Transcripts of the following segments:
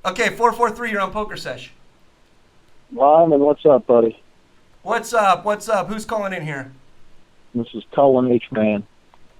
Okay, 443, you're on PokerSesh. Lyman, what's up, buddy? What's up? What's up? Who's calling in here? This is Colin H. Mann.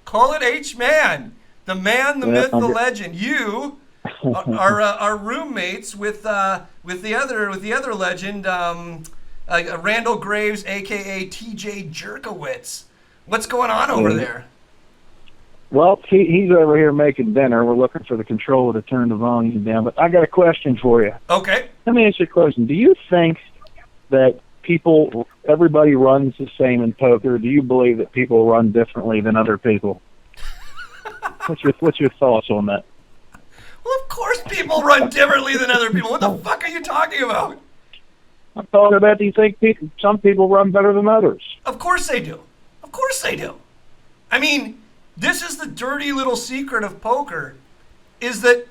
Colin H. Mann, the man, the myth, the legend. You are roommates with the other legend, Randall Graves, aka T.J. Jerkowitz. What's going on over there? Well, he's over here making dinner. We're looking for the controller to turn the volume down. But I got a question for you. Okay. Let me ask you a question. Do you think that everybody runs the same in poker? Do you believe that people run differently than other people? What's your thoughts on that? Well, of course people run differently than other people. What the fuck are you talking about? I'm talking about, do you think some people run better than others? Of course they do. Of course they do. I mean, this is the dirty little secret of poker, is that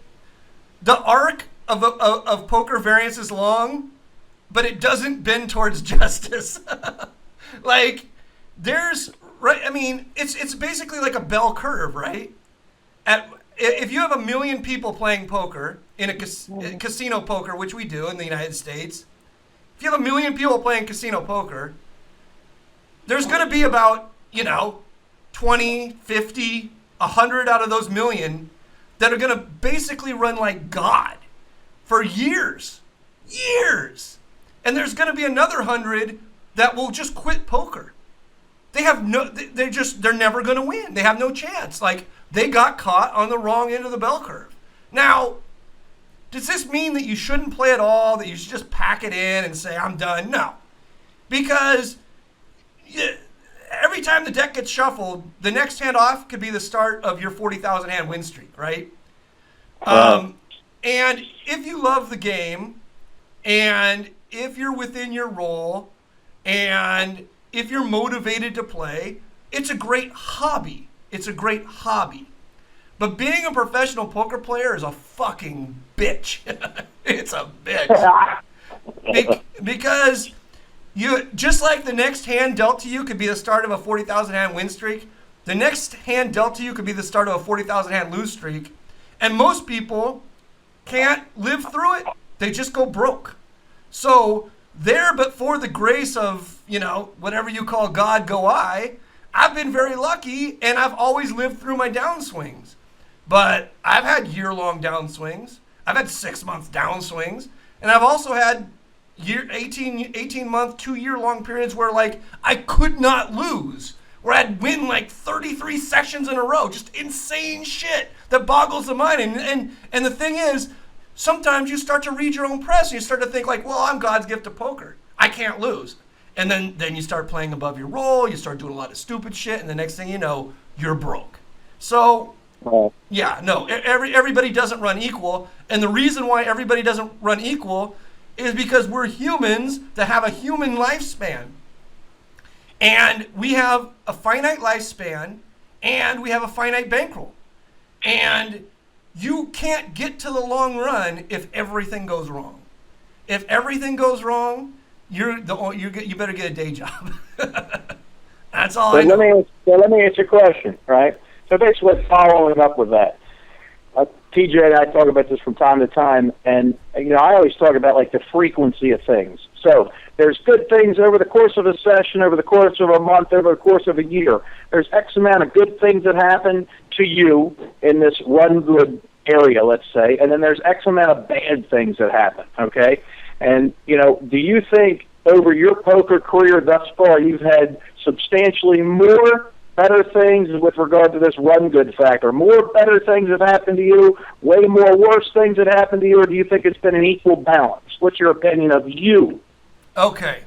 the arc of poker variance is long, but it doesn't bend towards justice. Like, it's basically like a bell curve, right? If you have 1 million people playing poker in casino poker, which we do in the United States, if you have 1 million people playing casino poker, there's going to be about, 20, 50, 100 out of those million that are going to basically run like God for years. And there's going to be another 100 that will just quit poker. They're never going to win. They have no chance. Like, they got caught on the wrong end of the bell curve. Now, does this mean that you shouldn't play at all, that you should just pack it in and say, I'm done? No. Because every time the deck gets shuffled, the next hand off could be the start of your 40,000 hand win streak, right? And if you love the game, and if you're within your role, and if you're motivated to play, it's a great hobby. But being a professional poker player is a fucking bitch. It's a bitch. Because just like the next hand dealt to you could be the start of a 40,000 hand win streak, the next hand dealt to you could be the start of a 40,000 hand lose streak, and most people can't live through it. They just go broke. So there, but for the grace of, whatever you call God, go I, I've been very lucky, and I've always lived through my downswings. But I've had year-long downswings. I've had 6-month downswings. And I've also had 18-month, 2-year-long periods where, like, I could not lose. Where I'd win, like, 33 sessions in a row. Just insane shit that boggles the mind. And the thing is, sometimes you start to read your own press and you start to think, like, well, I'm God's gift to poker. I can't lose. And then you start playing above your role. You start doing a lot of stupid shit. And the next thing you know, you're broke. So, yeah, no, everybody doesn't run equal. And the reason why everybody doesn't run equal is because we're humans that have a human lifespan. And we have a finite lifespan, and we have a finite bankroll. And you can't get to the long run if everything goes wrong. If everything goes wrong, you better get a day job. That's all I know. Let me answer your question, right? So basically, following up with that, TJ and I talk about this from time to time, and I always talk about like the frequency of things. So there's good things over the course of a session, over the course of a month, over the course of a year. There's X amount of good things that happen to you in this run good area, let's say, and then there's X amount of bad things that happen, okay? And, do you think over your poker career thus far you've had substantially more better things with regard to this run good factor? More better things have happened to you, way more worse things that happened to you, or do you think it's been an equal balance? What's your opinion of you? Okay.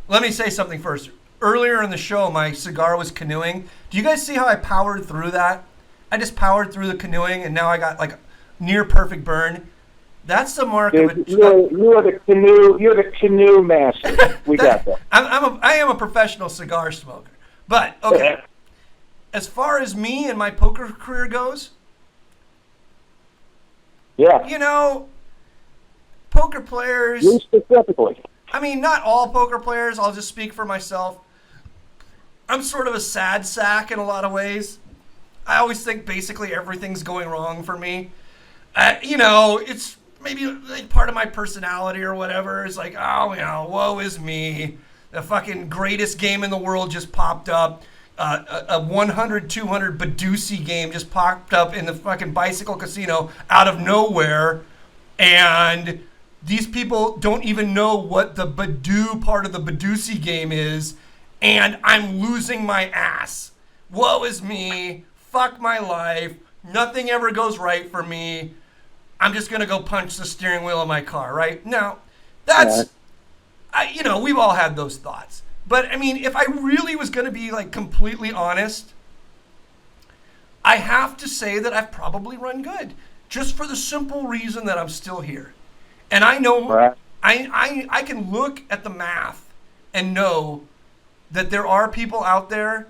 Let me say something first. Earlier in the show, my cigar was canoeing. Do you guys see how I powered through that? I just powered through the canoeing, and now I got like near perfect burn. That's the mark of a... You're the canoe master. We got that. I am a professional cigar smoker. But, okay. As far as me and my poker career goes, poker players... You specifically. I mean, not all poker players. I'll just speak for myself. I'm sort of a sad sack in a lot of ways. I always think basically everything's going wrong for me. maybe like part of my personality or whatever is like, oh, woe is me. The fucking greatest game in the world just popped up. A 100-200 Badusi game just popped up in the fucking bicycle casino out of nowhere. And these people don't even know what the Badu part of the Badusi game is. And I'm losing my ass. Woe is me. Fuck my life. Nothing ever goes right for me. I'm just going to go punch the steering wheel of my car, right? Now, that's, we've all had those thoughts. But, I mean, if I really was going to be, like, completely honest, I have to say that I've probably run good. Just for the simple reason that I'm still here. And I know, right. I can look at the math and know that there are people out there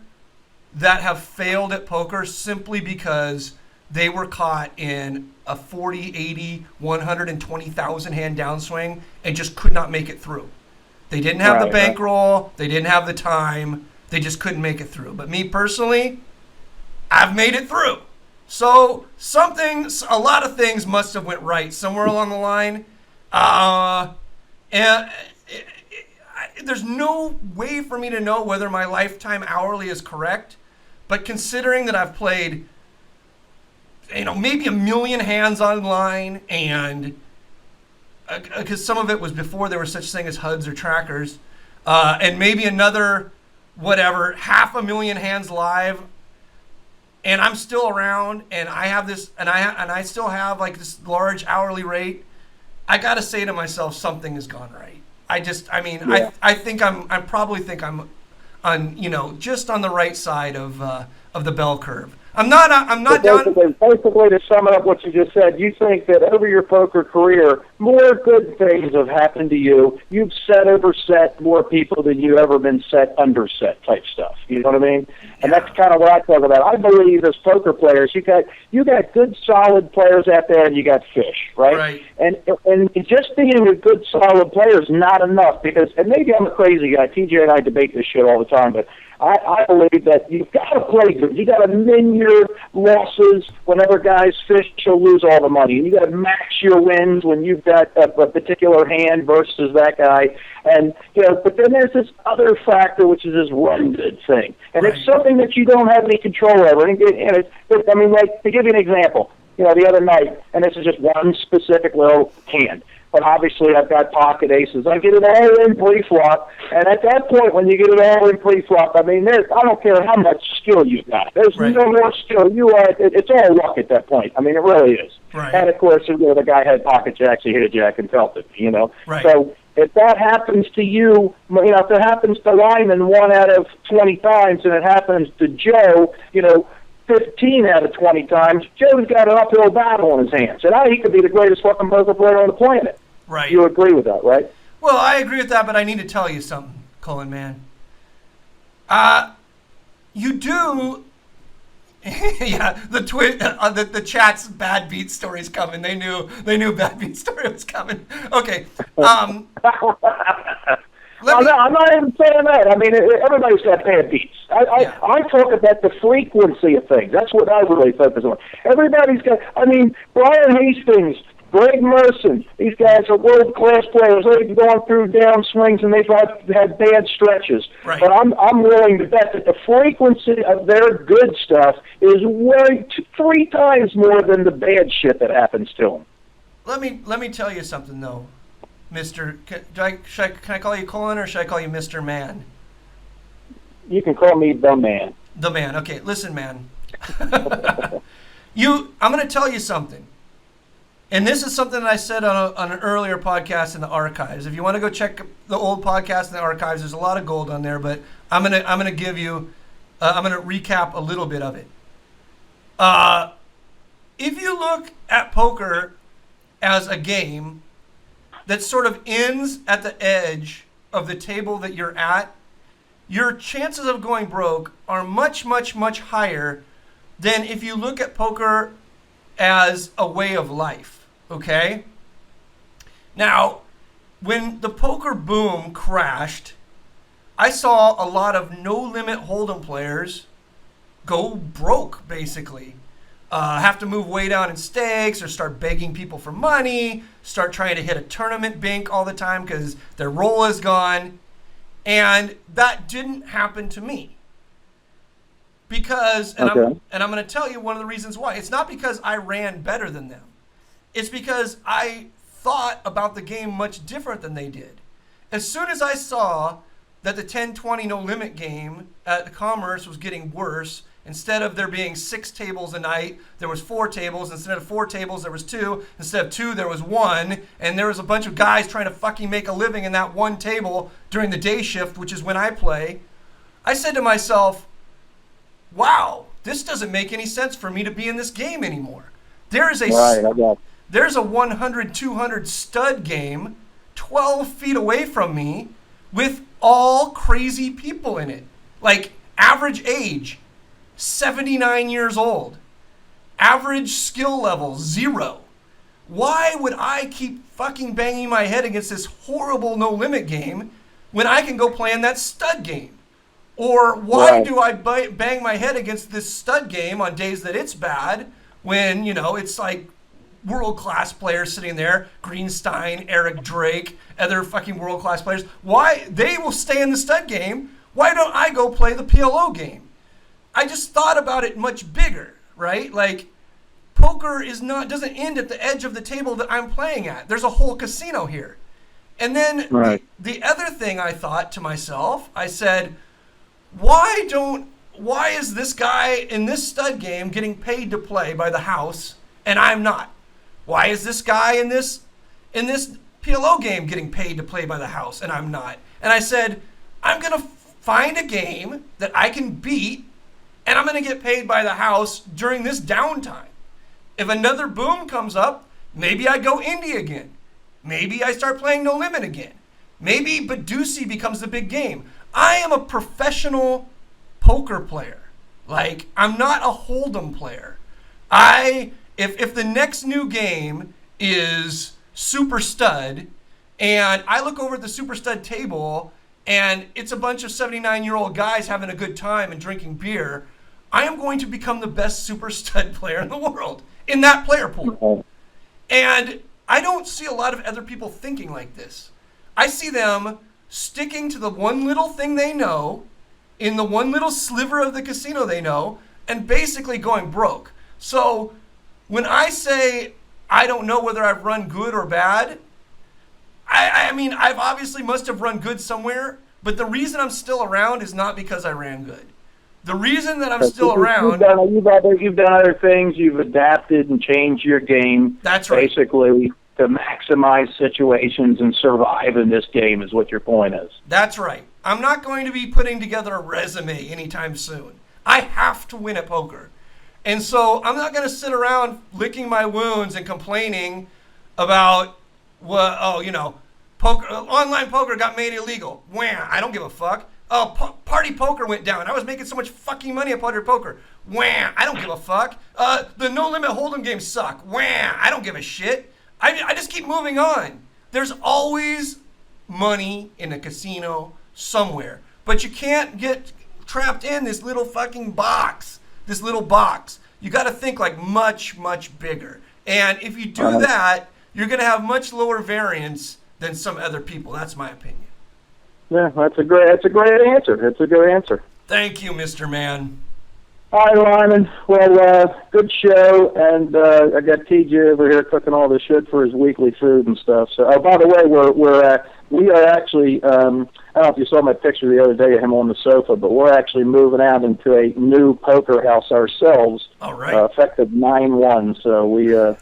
that have failed at poker simply because they were caught in a 40, 80, 120,000 hand downswing and just could not make it through. They didn't have the bankroll. They didn't have the time. They just couldn't make it through. But me personally, I've made it through. So a lot of things must have went right somewhere along the line. And there's no way for me to know whether my lifetime hourly is correct. But considering that I've played, maybe 1 million hands online, and because some of it was before there was such thing as HUDs or trackers, and maybe another, 500,000 hands live, and I'm still around, and I have this, and I still have like this large hourly rate. I gotta say to myself, something has gone right. I probably think I'm on, just on the right side of the bell curve. I'm not down. Basically, to sum up what you just said, you think that over your poker career, more good things have happened to you. You've overset more people than you've ever been underset type stuff. You know what I mean? And that's kind of what I talk about. I believe as poker players, you got good, solid players out there, and you got fish, right? Right. And just being a good, solid player is not enough because, and maybe I'm a crazy guy. TJ and I debate this shit all the time, but I believe that you've got to play good. You got to min your losses whenever guys fish, you'll lose all the money. And you got to max your wins when you've got a particular hand versus that guy. And but then there's this other factor, which is this run good thing, and it's something that you don't have any control over. And like to give you an example, the other night, and this is just one specific little hand. But obviously, I've got pocket aces. I get it all in pre-flop, and at that point, when you get it all in pre-flop, I don't care how much skill you've got. There's no more skill. It's all luck at that point. It really is. Right. And of course, the guy had pocket jacks, he hit a jack and felt it. Right. So if that happens to you, if it happens to Lyman 1 out of 20 times, and it happens to Joe, 15 out of 20 times, Joe's got an uphill battle in his hands. And he could be the greatest fucking poker player on the planet. Right. You agree with that, right? Well, I agree with that, but I need to tell you something, Colin, man. You do... yeah, the chat's bad beat story's coming. They knew bad beat story was coming. Okay. I'm not even saying that. Everybody's got bad beats. I talk about the frequency of things. That's what I really focus on. Everybody's got. Brian Hastings, Greg Merson, these guys are world-class players. They've gone through downswings and they've had bad stretches. Right. But I'm willing to bet that the frequency of their good stuff is 3 times more than the bad shit that happens to them. Let me tell you something, though, Mr. Can I call you Colin, or should I call you Mr. Mann? You can call me the man. The man. Okay, listen, man. I'm going to tell you something. And this is something that I said on an earlier podcast in the archives. If you want to go check the old podcast in the archives, there's a lot of gold on there. But I'm gonna give you, I'm gonna recap a little bit of it. If you look at poker as a game that sort of ends at the edge of the table that you're at, your chances of going broke are much, much, much higher than if you look at poker as a way of life, okay? Now, when the poker boom crashed, I saw a lot of no-limit hold'em players go broke, basically. have to move way down in stakes or start begging people for money, start trying to hit a tournament bank all the time because their roll is gone. And that didn't happen to me. Because, and I'm going to tell you one of the reasons why. It's not because I ran better than them. It's because I thought about the game much different than they did. As soon as I saw that the 10-20 no limit game at the Commerce was getting worse, instead of there being 6 tables a night, there was 4 tables. Instead of 4 tables, there was 2. Instead of 2, there was 1. And there was a bunch of guys trying to fucking make a living in that one table during the day shift, which is when I play. I said to myself, wow, this doesn't make any sense for me to be in this game anymore. There's a 100-200 stud game 12 feet away from me with all crazy people in it. Like average age, 79 years old. Average skill level, 0. Why would I keep fucking banging my head against this horrible no limit game when I can go play in that stud game? Or why do I bang my head against this stud game on days that it's bad when, it's like world-class players sitting there, Greenstein, Eric Drake, other fucking world-class players. Why? They will stay in the stud game. Why don't I go play the PLO game? I just thought about it much bigger, right? Like, poker doesn't end at the edge of the table that I'm playing at. There's a whole casino here. And then the other thing I thought to myself, I said, why is this guy in this stud game getting paid to play by the house and I'm not? Why is this guy in this PLO game getting paid to play by the house and I'm not? And I said, I'm going to find a game that I can beat and I'm going to get paid by the house during this downtime. If another boom comes up, maybe I go indie again. Maybe I start playing No Limit again. Maybe Badusi becomes the big game. I am a professional poker player. Like, I'm not a Hold'em player. If the next new game is Super Stud, and I look over at the Super Stud table, and it's a bunch of 79-year-old guys having a good time and drinking beer, I am going to become the best Super Stud player in the world in that player pool. And I don't see a lot of other people thinking like this. I see them sticking to the one little thing they know, in the one little sliver of the casino they know, and basically going broke. So when I say I don't know whether I've run good or bad, I mean, I've obviously must have run good somewhere, but the reason I'm still around is not because I ran good. The reason that I'm still around... You've done other things. You've adapted and changed your game. That's right. Basically, to maximize situations and survive in this game is what your point is. That's right. I'm not going to be putting together a resume anytime soon. I have to win at poker. And so I'm not going to sit around licking my wounds and complaining about, poker, online poker got made illegal. Wham, I don't give a fuck. Oh, party poker went down. I was making so much fucking money at party poker. Wham, I don't give a fuck. The no limit hold'em games suck. Wham, I don't give a shit. I just keep moving on. There's always money in a casino somewhere. But you can't get trapped in this little fucking box. This little box. You got to think like much, much bigger. And if you do that, you're going to have much lower variance than some other people. That's my opinion. Yeah, that's a great answer. That's a good answer. Thank you, Mr. Mann. Hi, Lyman. Well, good show, and I got TJ over here cooking all this shit for his weekly food and stuff. So, by the way, we are actually, I don't know if you saw my picture the other day of him on the sofa, but we're actually moving out into a new poker house ourselves. All right. Effective 9/1. So we'll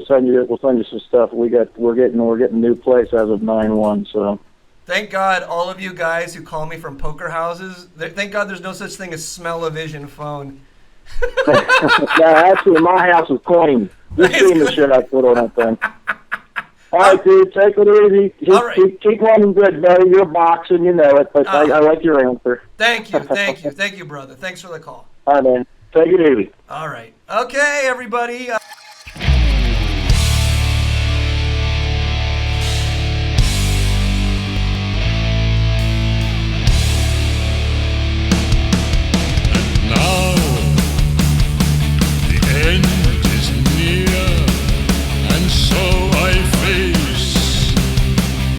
send you some stuff. We're getting a new place as of 9/1. So. Thank God, all of you guys who call me from poker houses, thank God there's no such thing as smell-o-vision phone. Yeah, actually, my house is clean. You've seen the shit I put on that thing. All right, dude, take it easy. Keep running good, buddy. You're boxing, you know it, but I like your answer. Thank you, brother. Thanks for the call. All right, man. Take it easy. All right. Okay, everybody.